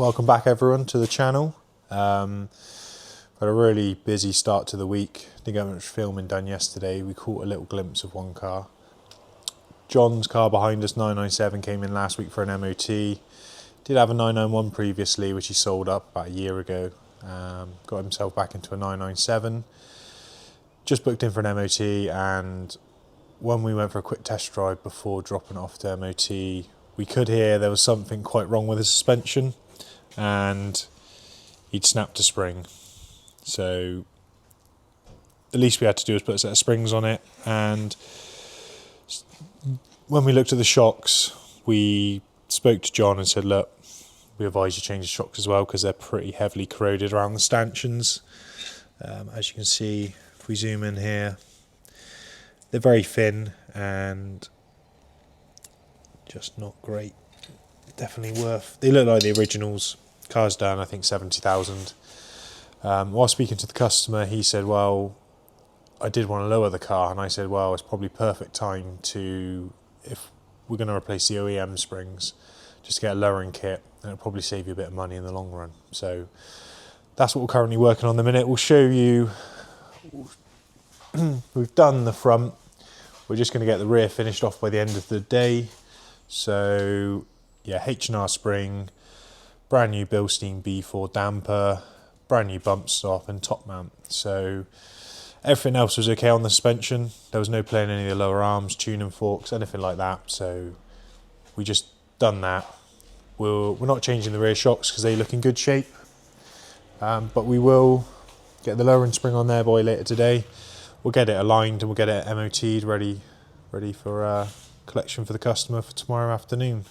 welcome back everyone to the channel. Had a really busy start to the week. Didn't get much filming done yesterday. We caught a little glimpse of one car. John's car behind us, 997, came in last week for an MOT. Did have a 991 previously, which he sold up about a year ago. Got himself back into a 997. Just booked in for an MOT, and when we went for a quick test drive before dropping it off to MOT, we could hear there was something quite wrong with the suspension, and he'd snapped a spring. So the least we had to do was put a set of springs on it, and when we looked at the shocks, we spoke to John and said, look, we advise you change the shocks as well because they're pretty heavily corroded around the stanchions. As you can see, if we zoom in here, they're very thin and just not great. Definitely worth. They look like the originals. Car's done, I think, 70,000. While speaking to the customer, he said, well, I did want to lower the car, and I said, well, it's probably perfect time to, if we're going to replace the OEM springs, just get a lowering kit, and it'll probably save you a bit of money in the long run. So that's what we're currently working on in the minute. We'll show you. We've done the front. We're just going to get the rear finished off by the end of the day. So yeah, H&R spring, brand new Bilstein B4 damper, brand new bump stop and top mount. So everything else was okay on the suspension. There was no playing any of the lower arms, tuning forks, anything like that. So we just done that. We're not changing the rear shocks because they look in good shape. But we will get the lowering spring on there by later today. We'll get it aligned and we'll get it MOT'd ready for collection for the customer for tomorrow afternoon.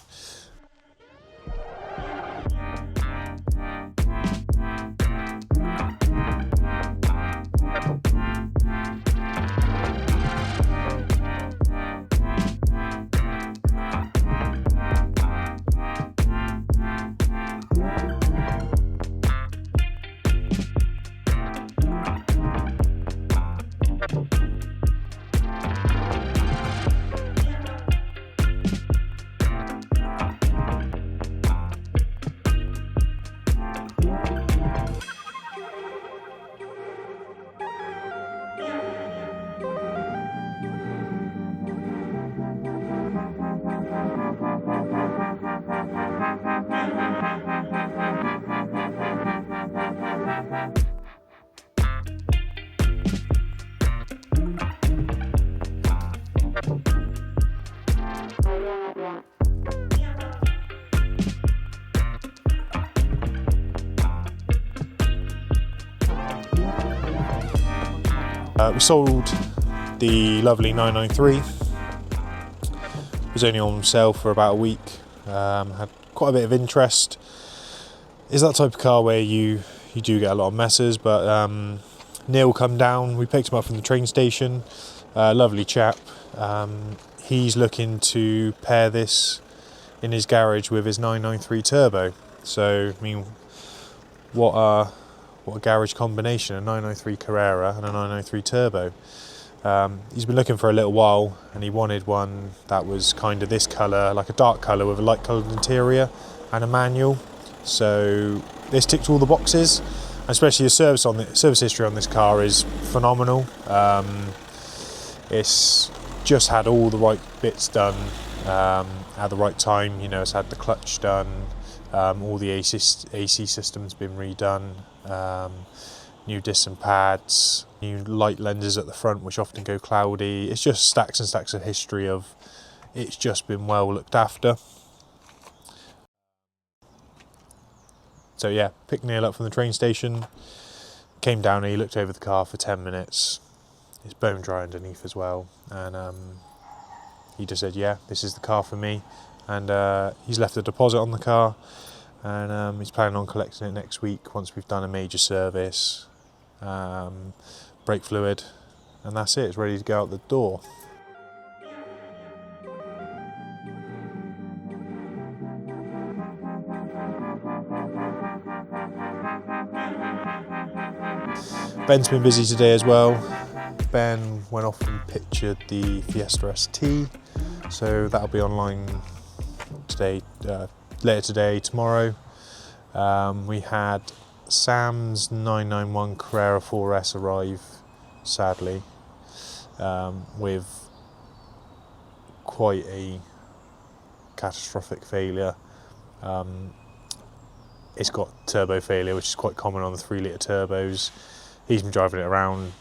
We sold the lovely 993. It was only on sale for about a week. Had quite a bit of interest. It's that type of car where you do get a lot of messes, but Neil come down. We picked him up from the train station. Lovely chap. He's looking to pair this in his garage with his 993 turbo. So I mean, what a garage combination, a 993 Carrera and a 993 turbo. He's been looking for a little while and he wanted one that was kind of this colour, like a dark colour with a light coloured interior and a manual. So this ticked all the boxes, especially the service history on this car is phenomenal. It's just had all the right bits done at the right time. You know, it's had the clutch done, all the AC system's been redone. New disc and pads, new light lenses at the front which often go cloudy. It's just stacks and stacks of history of it's just been well looked after. So yeah, picked Neil up from the train station, came down and he looked over the car for 10 minutes. It's bone dry underneath as well, and he just said, yeah, this is the car for me, and he's left a deposit on the car. And he's planning on collecting it next week once we've done a major service, brake fluid, and that's it. It's ready to go out the door. Ben's been busy today as well. Ben went off and pictured the Fiesta ST, so that'll be online today, later today, tomorrow. We had Sam's 991 Carrera 4S arrive, sadly, with quite a catastrophic failure. It's got turbo failure, which is quite common on the 3-litre turbos. He's been driving it around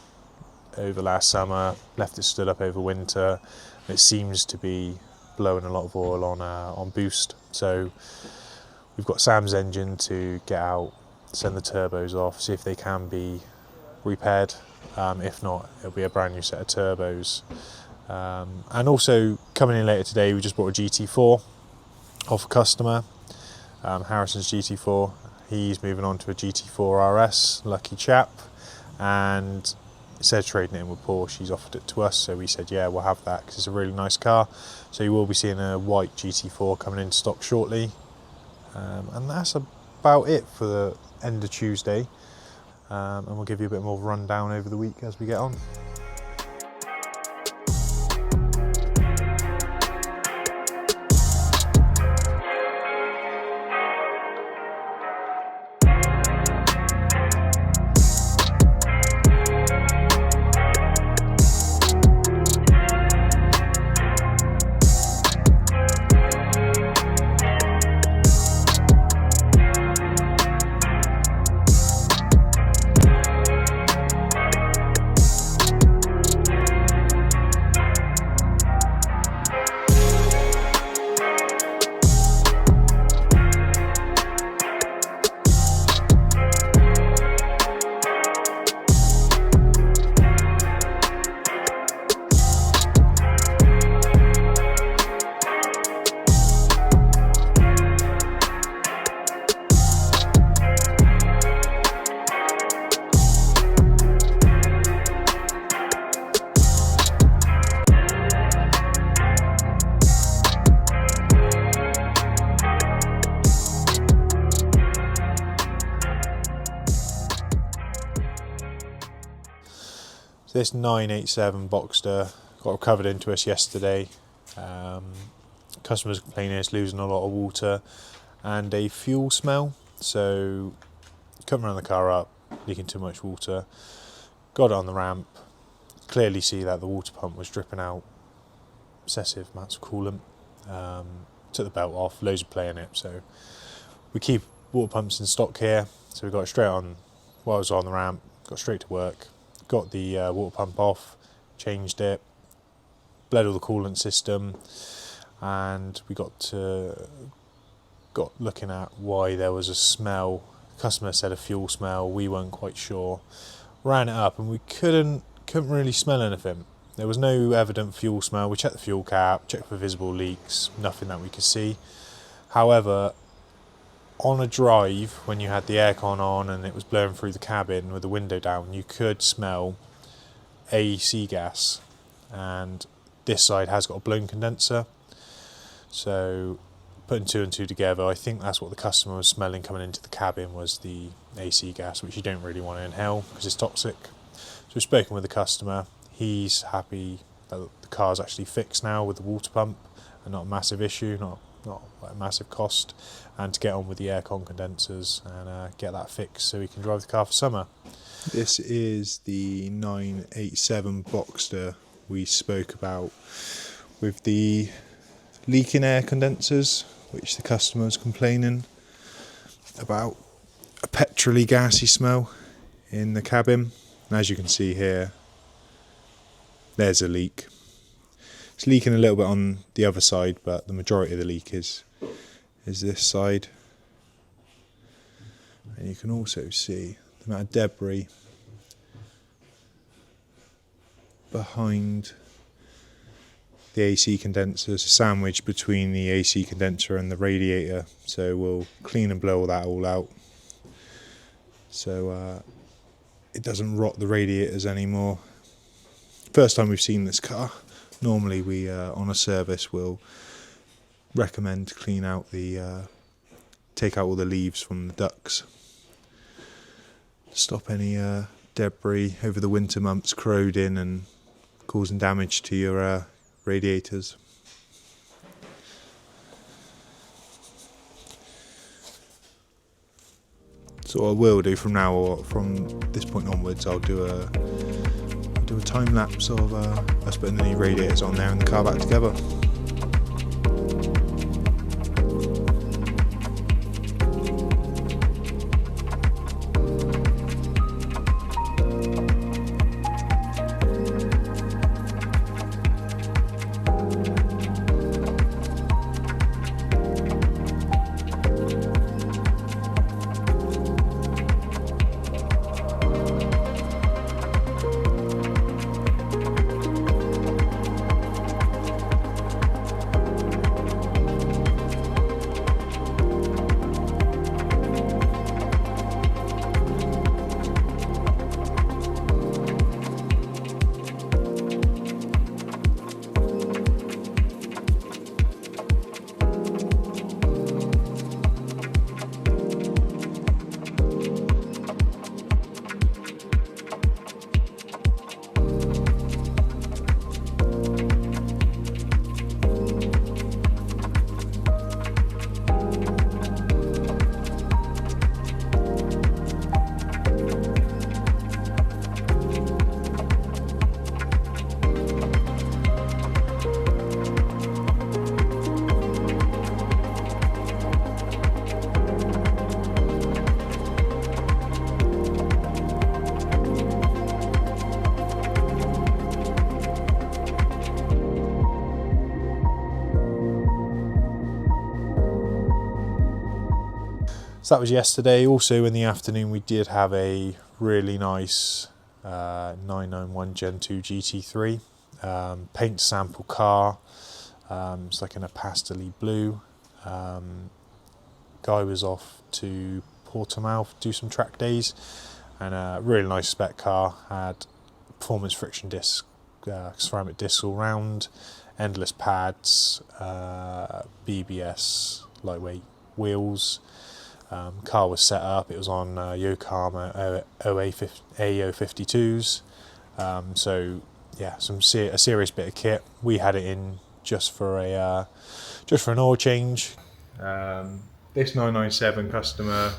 over last summer, left it stood up over winter. It seems to be blowing a lot of oil on boost. So we've got Sam's engine to get out, send the turbos off, see if they can be repaired. If not, it'll be a brand new set of turbos. And also coming in later today, we just bought a GT4 off a customer, Harrison's GT4. He's moving on to a GT4 RS, lucky chap, and instead of trading it in with Porsche, he's offered it to us, so we said yeah, we'll have that because it's a really nice car. So you will be seeing a white GT4 coming into stock shortly, and that's about it for the end of Tuesday, and we'll give you a bit more rundown over the week as we get on. This 987 Boxster got recovered into us yesterday. Customers complaining it's losing a lot of water and a fuel smell. So couldn't run the car up, leaking too much water. Got it on the ramp. Clearly see that the water pump was dripping out excessive amounts of coolant. Took the belt off, loads of play in it. So we keep water pumps in stock here. So we got it straight on while I was on the ramp, got straight to work. Got the water pump off, changed it, bled all the coolant system, and we got looking at why there was a smell. The customer said a fuel smell, we weren't quite sure. Ran it up and we couldn't really smell anything. There was no evident fuel smell. We checked the fuel cap, checked for visible leaks, nothing that we could see. However, on a drive, when you had the aircon on and it was blowing through the cabin with the window down, you could smell AC gas, and this side has got a blown condenser. So putting two and two together, I think that's what the customer was smelling coming into the cabin, was the AC gas, which you don't really want to inhale because it's toxic. So we've spoken with the customer. He's happy that the car's actually fixed now with the water pump and not a massive issue, not like a massive cost, and to get on with the aircon condensers and get that fixed so we can drive the car for summer. This is the 987 Boxster we spoke about with the leaking air condensers, which the customer was complaining about a petrol-y gassy smell in the cabin. And as you can see here, there's a leak. It's leaking a little bit on the other side, but the majority of the leak is this side. And you can also see the amount of debris behind the AC condenser, sandwiched between the AC condenser and the radiator. So we'll clean and blow that all out, so it doesn't rot the radiators anymore. First time we've seen this car. Normally we, on a service, will recommend to clean out take out all the leaves from the ducts, stop any debris over the winter months corroding and causing damage to your radiators. So what I will do from now, or from this point onwards, I'll do a time lapse of us putting the new radiators on there and the car back together. So that was yesterday. Also in the afternoon we did have a really nice 991 Gen 2 GT3 paint sample car. It's like in a pastel-y blue. Guy was off to Portimao to do some track days, and a really nice spec car. Had performance friction disc, ceramic discs all round, endless pads, BBS lightweight wheels. Car was set up, it was on Yokohama AO52s, so yeah, a serious bit of kit. We had it in just for an oil change. This 997 customer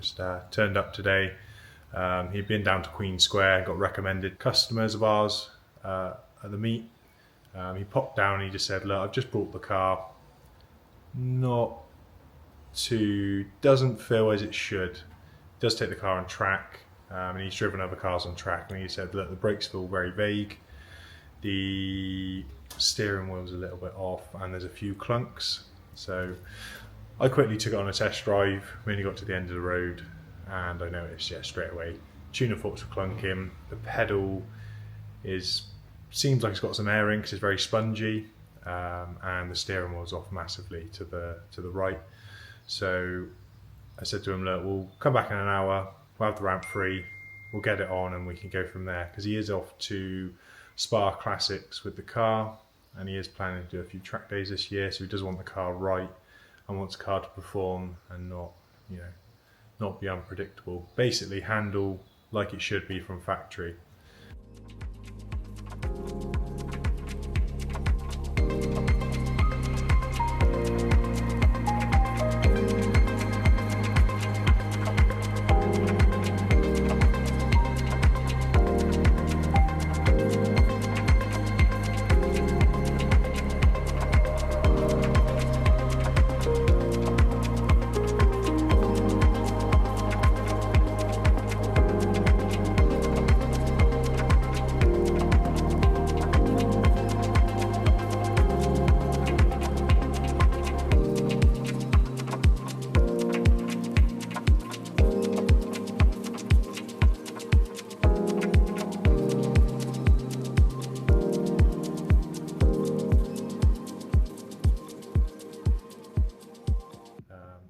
just turned up today. He'd been down to Queen Square, got recommended customers of ours at the meet. He popped down and he just said, look, I've just brought the car, doesn't feel as it should. Does take the car on track, and he's driven other cars on track, and he said, look, the brakes feel very vague, the steering wheel's a little bit off, and there's a few clunks. So I quickly took it on a test drive. We only got to the end of the road and I noticed, straight away, tuner forks were clunking. The pedal seems like it's got some airing because it's very spongy, and the steering wheel's off massively to the right. So I said to him, look, we'll come back in an hour, we'll have the ramp free, we'll get it on and we can go from there, because he is off to Spa Classics with the car and he is planning to do a few track days this year, so he does want the car right and wants the car to perform and not be unpredictable. Basically handle like it should be from factory.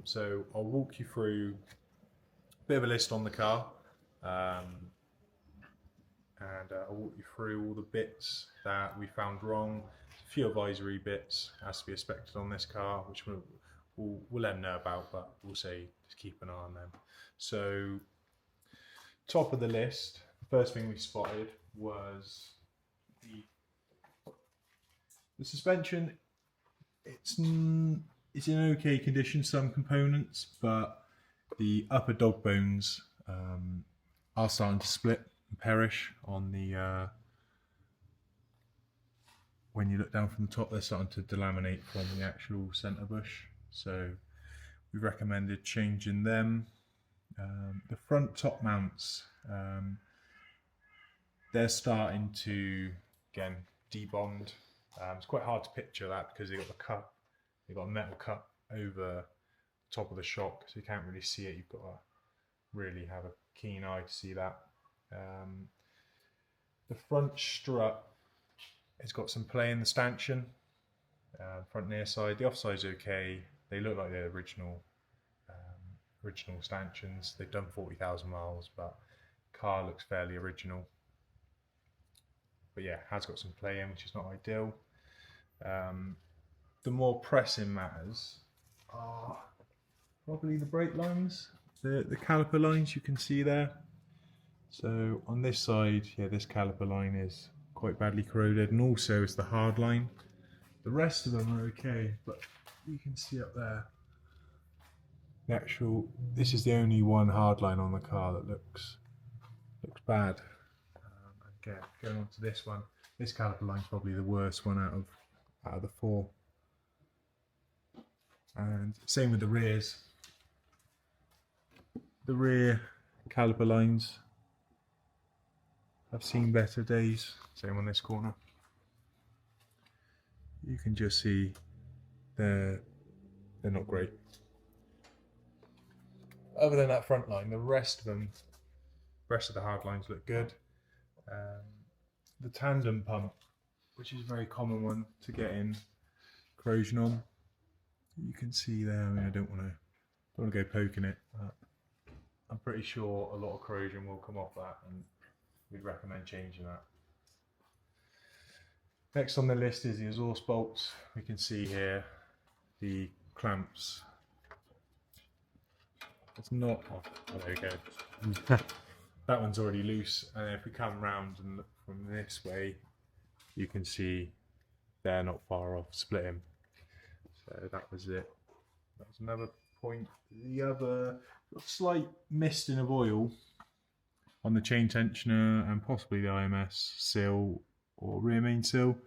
So I'll walk you through a bit of a list on the car, and I'll walk you through all the bits that we found wrong. A few advisory bits as to be expected on this car, which we'll let them know about, but we'll say just keep an eye on them. So top of the list, first thing we spotted was the suspension. It's in okay condition, some components, but the upper dog bones are starting to split and perish on the when you look down from the top, they're starting to delaminate from the actual centre bush, so we recommended changing them. The front top mounts, they're starting to, again, debond. It's quite hard to picture that because they've got the cup, they've got a metal cup over the top of the shock, so you can't really see it. You've got to really have a keen eye to see that. The front strut, it's got some play in the stanchion, front near side. The offside's okay. They look like they're original stanchions. They've done 40,000 miles, but car looks fairly original. But yeah, has got some play in, which is not ideal. The more pressing matters are probably the brake lines, the caliper lines you can see there. So on this side, yeah, this caliper line is quite badly corroded, and also it's the hard line. The rest of them are okay, but you can see up there, this is the only one hard line on the car that looks bad. Again, going on to this one, this caliper line is probably the worst one out of the four. And same with the rears. The rear caliper lines have seen better days. Same on this corner. You can just see they're not great. Other than that front line, the rest of the hard lines look good. The tandem pump, which is a very common one to get in corrosion on, you can see there. I mean, I don't want to go poking it, but I'm pretty sure a lot of corrosion will come off that, and we'd recommend changing that. Next on the list is the exhaust bolts. We can see here the clamps. It's not, oh, there we go. That one's already loose, and if we come round and look from this way, you can see they're not far off splitting. So that was it. That was another point. The other slight misting of oil on the chain tensioner and possibly the IMS seal or rear main seal.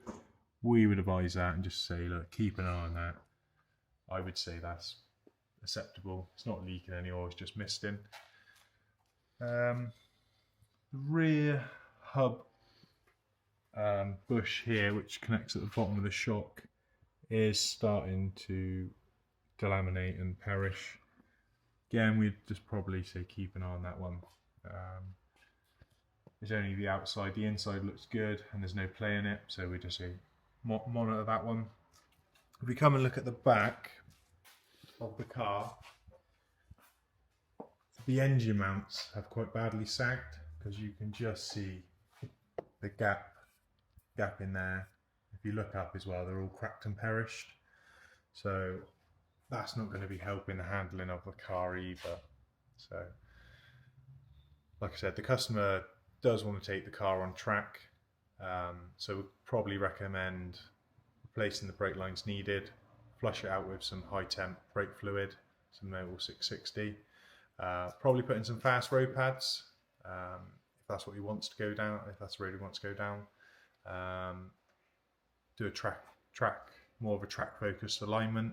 We would advise that and just say, look, keep an eye on that. I would say that's acceptable. It's not leaking any oil, it's just misting. The rear hub bush here, which connects at the bottom of the shock, is starting to delaminate and perish. Again, we'd just probably say keep an eye on that one. It's only the outside, the inside looks good and there's no play in it, so we just say monitor that one. If we come and look at the back of the car, the engine mounts have quite badly sagged, because you can just see the gap in there. If you look up as well, they're all cracked and perished. So that's not going to be helping the handling of the car either. So, like I said, the customer does want to take the car on track. So we'd probably recommend replacing the brake lines needed, flush it out with some high temp brake fluid, some Mobil 660. Probably put in some fast road pads, if that's what he wants to go down, if that's the road he wants to go down. Do a track, more of a track focused alignment,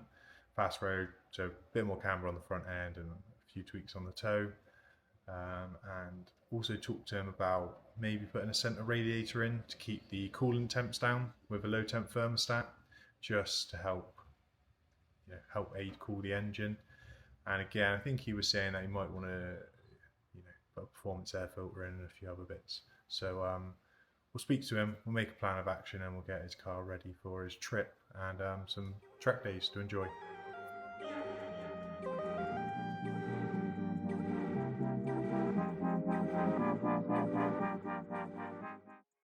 fast road, so a bit more camber on the front end and a few tweaks on the toe. And also talk to him about maybe putting a centre radiator in to keep the coolant temps down with a low temp thermostat, just to help aid cool the engine. And again, I think he was saying that he might want to put a performance air filter in and a few other bits. So we'll speak to him, we'll make a plan of action, and we'll get his car ready for his trip and some track days to enjoy.